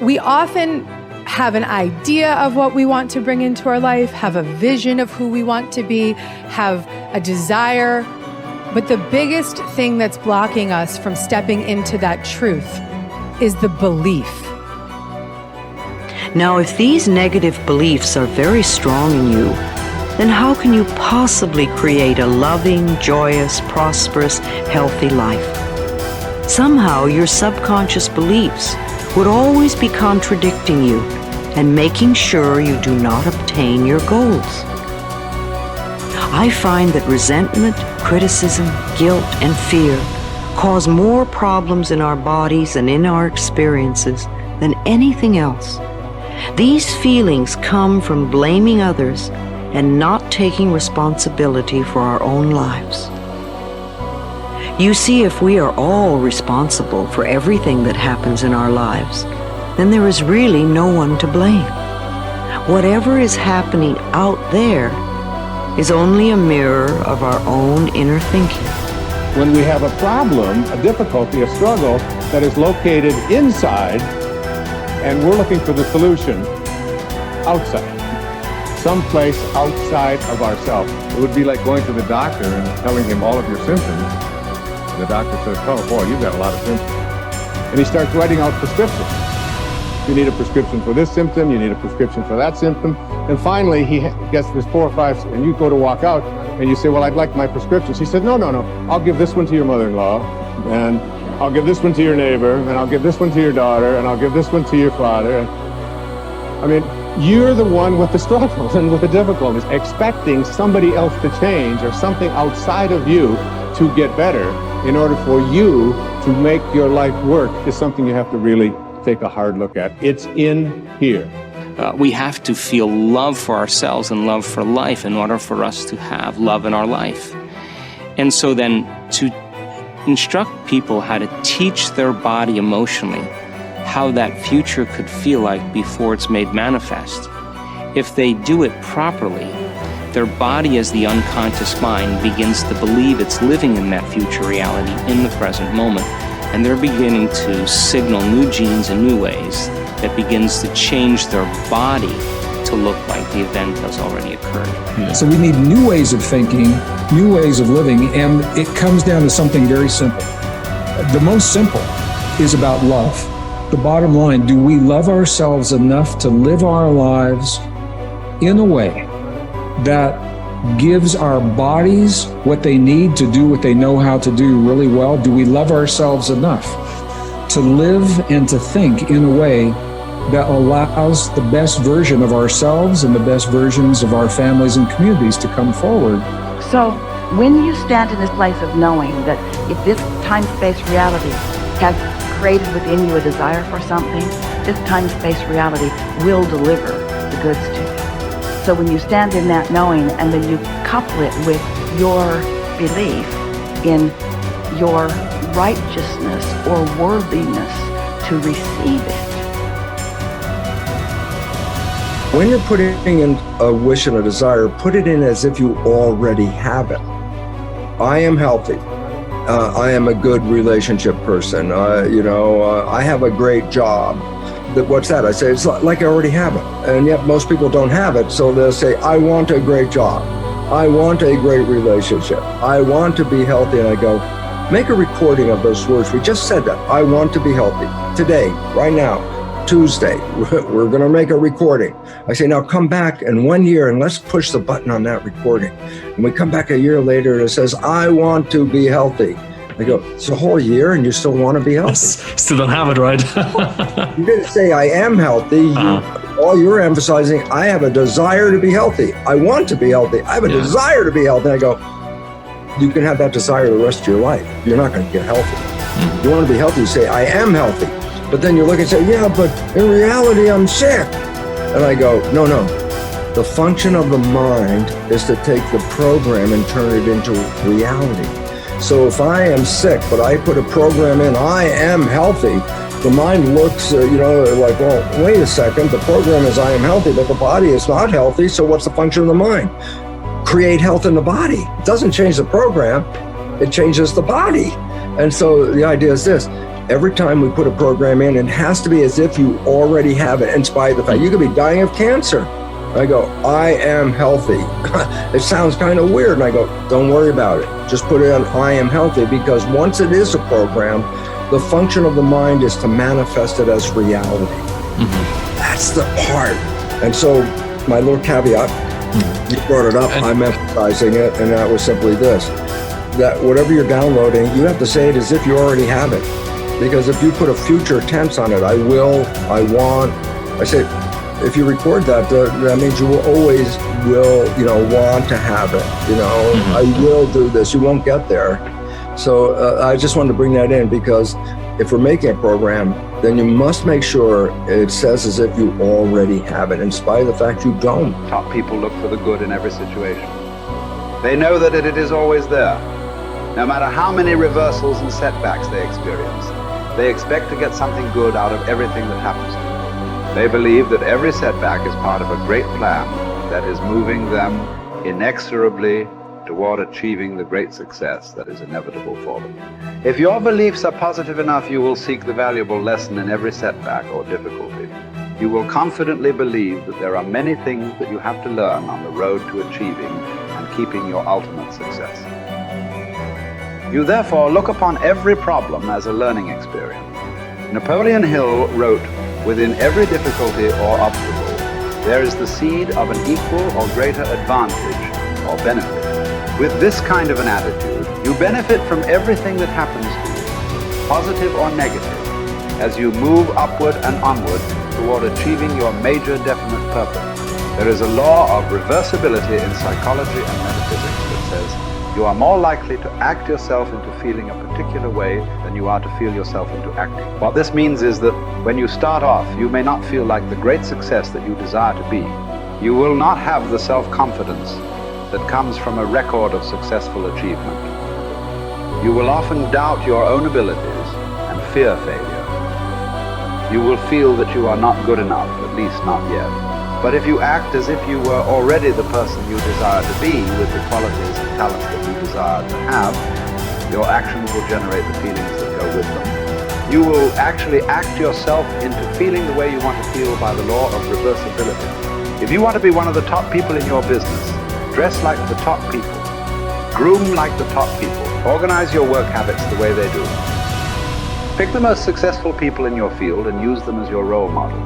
We often have an idea of what we want to bring into our life, have a vision of who we want to be, have a desire. But the biggest thing that's blocking us from stepping into that truth is the belief. Now, if these negative beliefs are very strong in you, then how can you possibly create a loving, joyous, prosperous, healthy life? Somehow your subconscious beliefs would always be contradicting you and making sure you do not obtain your goals. I find that resentment, criticism, guilt, and fear cause more problems in our bodies and in our experiences than anything else. These feelings come from blaming others and not taking responsibility for our own lives. You see, if we are all responsible for everything that happens in our lives, then there is really no one to blame. Whatever is happening out there is only a mirror of our own inner thinking. When we have a problem, a difficulty, a struggle that is located inside, and we're looking for the solution outside, someplace outside of ourselves. It would be like going to the doctor and telling him all of your symptoms. And the doctor says, oh boy, you've got a lot of symptoms. And he starts writing out prescriptions. You need a prescription for this symptom, you need a prescription for that symptom. And finally, he gets this 4 or 5, and you go to walk out, and you say, well, I'd like my prescriptions. He said, no, I'll give this one to your mother-in-law, and I'll give this one to your neighbor, and I'll give this one to your daughter, and I'll give this one to your father. I mean, you're the one with the struggles and with the difficulties, expecting somebody else to change or something outside of you to get better in order for you to make your life work is something you have to really take a hard look at. It's in here. We have to feel love for ourselves and love for life in order for us to have love in our life. And so then to instruct people how to teach their body emotionally how that future could feel like before it's made manifest. If they do it properly, their body as the unconscious mind begins to believe it's living in that future reality in the present moment. And they're beginning to signal new genes in new ways that begins to change their body to look like the event has already occurred. So we need new ways of thinking, new ways of living, and it comes down to something very simple. The most simple is about love. The bottom line, do we love ourselves enough to live our lives in a way that gives our bodies what they need to do what they know how to do really well? Do we love ourselves enough to live and to think in a way that allows the best version of ourselves and the best versions of our families and communities to come forward? So when you stand in this place of knowing that if this time-space reality has created within you a desire for something, this time-space reality will deliver the goods to you. So when you stand in that knowing and then you couple it with your belief in your righteousness or worthiness to receive it. When you're putting in a wish and a desire, put it in as if you already have it. I am healthy. I am a good relationship person. I have a great job. What's that? I say, it's like I already have it. And yet most people don't have it. So they'll say, I want a great job. I want a great relationship. I want to be healthy. And I go, make a recording of those words. We just said that. I want to be healthy. Today, right now, Tuesday, we're going to make a recording. I say, now come back in 1 year and let's push the button on that recording. And we come back a year later and it says, I want to be healthy. I go, it's a whole year and you still want to be healthy? Still don't have it, right? You didn't say I am healthy. All you're emphasizing, I have a desire to be healthy. I want to be healthy. I have a desire to be healthy. And I go, you can have that desire the rest of your life. You're not going to get healthy. You want to be healthy, you say, I am healthy. But then you look and say, yeah, but in reality, I'm sick. And I go, no. The function of the mind is to take the program and turn it into reality. So if I am sick, but I put a program in, I am healthy, the mind looks, like, well, wait a second, the program is I am healthy, but the body is not healthy, so what's the function of the mind? Create health in the body. It doesn't change the program, it changes the body. And so the idea is this, every time we put a program in, it has to be as if you already have it, in spite of the fact you could be dying of cancer. I go, I am healthy. It sounds kind of weird. And I go, don't worry about it. Just put it on I am healthy, because once it is a program, the function of the mind is to manifest it as reality. Mm-hmm. That's the part. And so my little caveat, you brought it up, I'm emphasizing it, and that was simply this, that whatever you're downloading, you have to say it as if you already have it. Because if you put a future tense on it, I will, I want, I say, if you record that, that means you will always want to have it. I will do this. You won't get there. So I just wanted to bring that in, because if we're making a program, then you must make sure it says as if you already have it, in spite of the fact you don't. Top people look for the good in every situation. They know that it is always there. No matter how many reversals and setbacks they experience, they expect to get something good out of everything that happens to them. They believe that every setback is part of a great plan that is moving them inexorably toward achieving the great success that is inevitable for them. If your beliefs are positive enough, you will seek the valuable lesson in every setback or difficulty. You will confidently believe that there are many things that you have to learn on the road to achieving and keeping your ultimate success. You therefore look upon every problem as a learning experience. Napoleon Hill wrote, "Within every difficulty or obstacle, there is the seed of an equal or greater advantage or benefit." With this kind of an attitude, you benefit from everything that happens to you, positive or negative, as you move upward and onward toward achieving your major definite purpose. There is a law of reversibility in psychology and metaphysics that says you are more likely to act yourself into feeling a particular way than you are to feel yourself into acting. What this means is that when you start off, you may not feel like the great success that you desire to be. You will not have the self-confidence that comes from a record of successful achievement. You will often doubt your own abilities and fear failure. You will feel that you are not good enough, at least not yet. But if you act as if you were already the person you desire to be, with the qualities and talents that you desire to have, your actions will generate the feelings that go with them. You will actually act yourself into feeling the way you want to feel by the law of reversibility. If you want to be one of the top people in your business, dress like the top people, groom like the top people, organize your work habits the way they do. Pick the most successful people in your field and use them as your role model.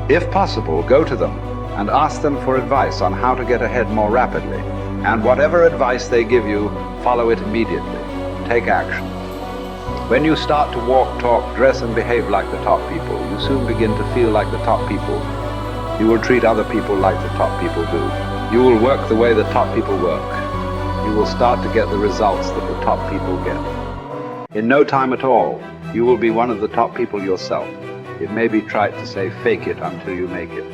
If possible, go to them and ask them for advice on how to get ahead more rapidly. And whatever advice they give you, follow it immediately. Take action. When you start to walk, talk, dress, and behave like the top people, you soon begin to feel like the top people. You will treat other people like the top people do. You will work the way the top people work. You will start to get the results that the top people get. In no time at all, you will be one of the top people yourself. It may be trite to say fake it until you make it,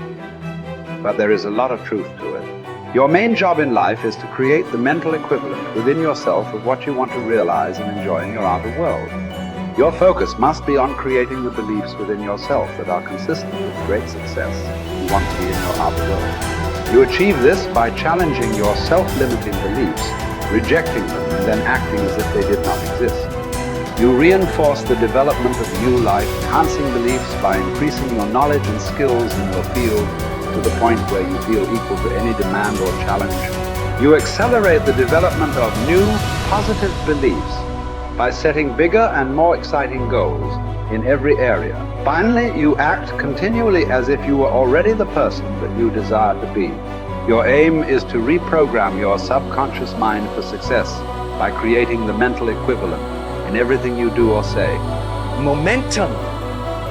but there is a lot of truth to it. Your main job in life is to create the mental equivalent within yourself of what you want to realize and enjoy in your outer world. Your focus must be on creating the beliefs within yourself that are consistent with great success you want to be in your outer world. You achieve this by challenging your self-limiting beliefs, rejecting them, and then acting as if they did not exist. You reinforce the development of new life, enhancing beliefs by increasing your knowledge and skills in your field to the point where you feel equal to any demand or challenge. You accelerate the development of new, positive beliefs by setting bigger and more exciting goals in every area. Finally, you act continually as if you were already the person that you desire to be. Your aim is to reprogram your subconscious mind for success by creating the mental equivalent in everything you do or say. Momentum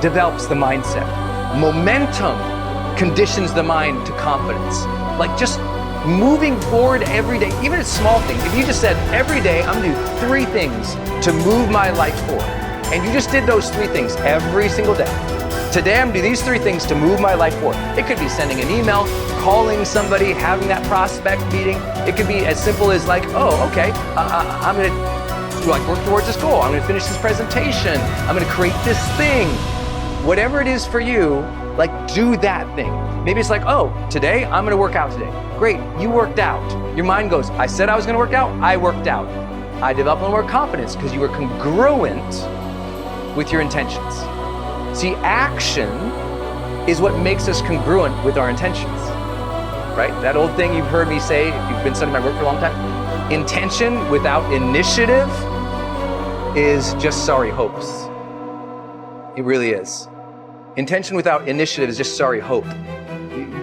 develops the mindset. Momentum conditions the mind to confidence. Like just moving forward every day, even a small thing. If you just said, every day I'm gonna do 3 things to move my life forward, and you just did those 3 things every single day. Today I'm gonna do these 3 things to move my life forward. It could be sending an email, calling somebody, having that prospect meeting. It could be as simple as like, oh, okay, I'm gonna work towards this goal. I'm gonna finish this presentation. I'm gonna create this thing. Whatever it is for you, like do that thing. Maybe it's like, oh, today I'm gonna work out today. Great, you worked out. Your mind goes, I said I was gonna work out, I worked out. I developed a little more confidence because you were congruent with your intentions. See, action is what makes us congruent with our intentions, right? That old thing you've heard me say, if you've been studying my work for a long time, intention without initiative is just sorry hopes. It really is. Intention without initiative is just sorry hope.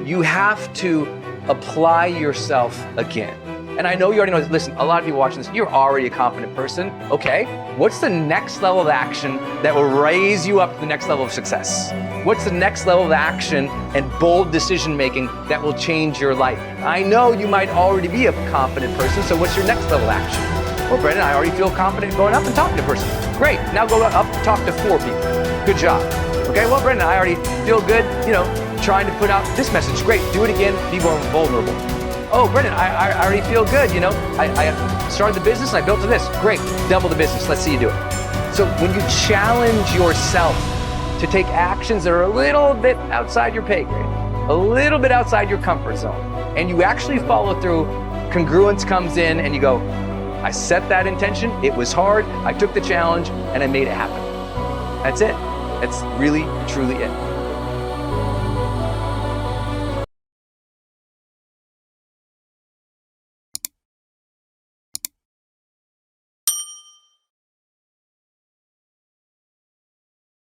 You have to apply yourself again. And I know you already know this. Listen, a lot of people watching this, you're already a confident person. Okay, what's the next level of action that will raise you up to the next level of success? What's the next level of action and bold decision making that will change your life? I know you might already be a confident person, so what's your next level of action? Well, Brendon, I already feel confident going up and talking to a person. Great, now go up and talk to 4 people. Good job. Okay, well, Brendon, I already feel good, trying to put out this message. Great, do it again, be more vulnerable. Oh, Brendon, I already feel good, I started the business and I built to this. Great, double the business, let's see you do it. So when you challenge yourself to take actions that are a little bit outside your pay grade, a little bit outside your comfort zone, and you actually follow through, congruence comes in and you go, I set that intention, it was hard, I took the challenge, and I made it happen. That's it. That's really, truly it.